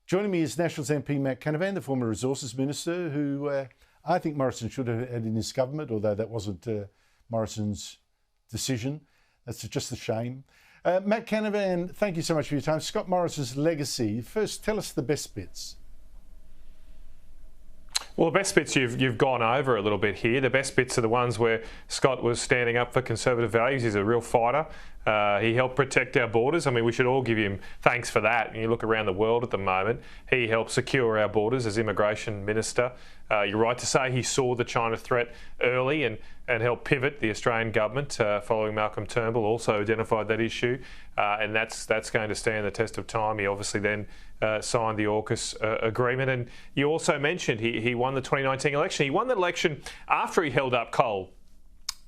Joining me is Nationals MP Matt Canavan, the former Resources Minister, who I think Morrison should have had in his government, although that wasn't Morrison's decision. That's just a shame. Matt Canavan, thank you so much for your time. Scott Morrison's legacy. First, tell us the best bits. Well, the best bits you've gone over a little bit here. The best bits are the ones where Scott was standing up for conservative values. He's a real fighter. He helped protect our borders. I mean, we should all give him thanks for that. And you look around the world at the moment, he helped secure our borders as Immigration Minister. You're right to say he saw the China threat early and helped pivot the Australian government following Malcolm Turnbull, also identified that issue. And that's going to stand the test of time. He obviously then signed the AUKUS agreement. And you also mentioned he won the 2019 election. He won that election after he held up coal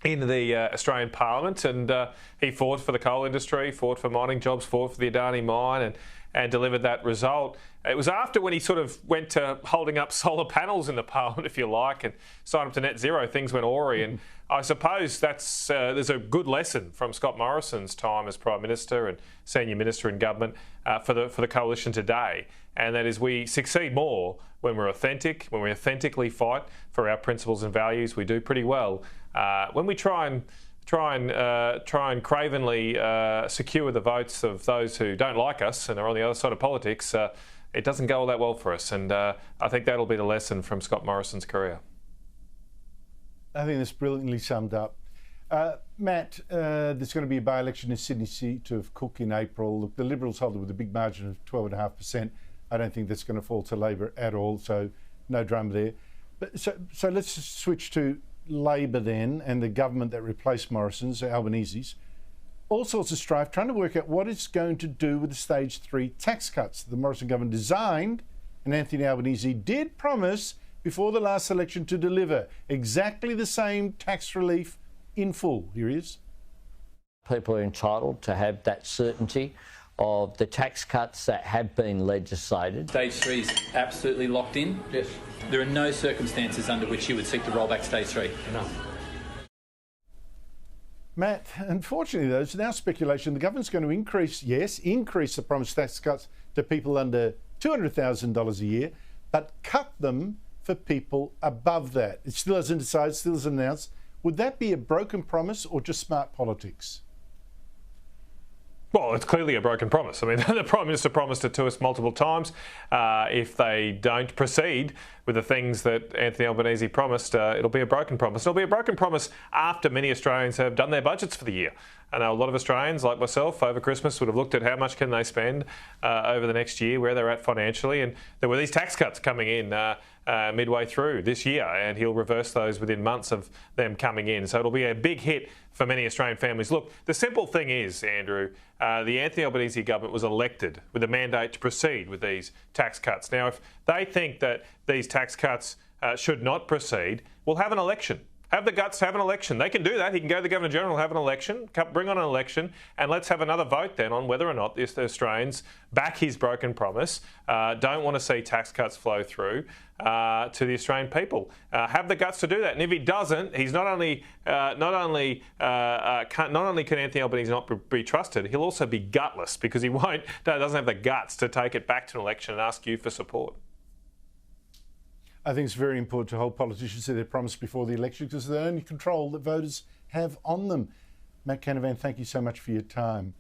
in the Australian Parliament, and he fought for the coal industry, fought for mining jobs, fought for the Adani mine, and delivered that result. It was after when he sort of went to holding up solar panels in the Parliament, if you like, and signed up to net zero, things went awry. And I suppose there's a good lesson from Scott Morrison's time as Prime Minister and Senior Minister in government for the coalition today, and that is we succeed more when we're authentic, when we authentically fight for our principles and values. We do pretty well. When we try and cravenly secure the votes of those who don't like us and are on the other side of politics, it doesn't go all that well for us. And I think that'll be the lesson from Scott Morrison's career. I think that's brilliantly summed up. Matt, there's going to be a by-election in Sydney seat of Cook in April. Look, the Liberals hold it with a big margin of 12.5%. I don't think that's going to fall to Labor at all, so no drama there. But so let's just switch to Labor then, and the government that replaced Morrison's, Albanese's. All sorts of strife, trying to work out what it's going to do with the stage 3 tax cuts the Morrison government designed, and Anthony Albanese did promise before the last election to deliver exactly the same tax relief in full. Here he is. People are entitled to have that certainty of the tax cuts that have been legislated. Stage 3 is absolutely locked in? Yes. There are no circumstances under which you would seek to roll back Stage 3? No. Matt, unfortunately, there's now speculation the government's going to increase the promised tax cuts to people under $200,000 a year, but cut them for people above that. It still hasn't decided, still hasn't announced. Would that be a broken promise or just smart politics? Well, it's clearly a broken promise. I mean, the Prime Minister promised it to us multiple times. If they don't proceed with the things that Anthony Albanese promised, it'll be a broken promise. It'll be a broken promise after many Australians have done their budgets for the year. I know a lot of Australians, like myself, over Christmas would have looked at how much can they spend over the next year, where they're at financially, and there were these tax cuts coming in midway through this year, and he'll reverse those within months of them coming in. So it'll be a big hit for many Australian families. Look, the simple thing is, Andrew, the Anthony Albanese government was elected with a mandate to proceed with these tax cuts. Now, if they think that these tax cuts should not proceed, we'll have an election. Have the guts to have an election. They can do that. He can go to the Governor-General, have an election, bring on an election, and let's have another vote then on whether or not the Australians back his broken promise, don't want to see tax cuts flow through to the Australian people. Have the guts to do that. And if he doesn't, he's not only can Anthony Albanese not be trusted, he'll also be gutless because he doesn't have the guts to take it back to an election and ask you for support. I think it's very important to hold politicians to their promise before the election because they're the only control that voters have on them. Matt Canavan, thank you so much for your time.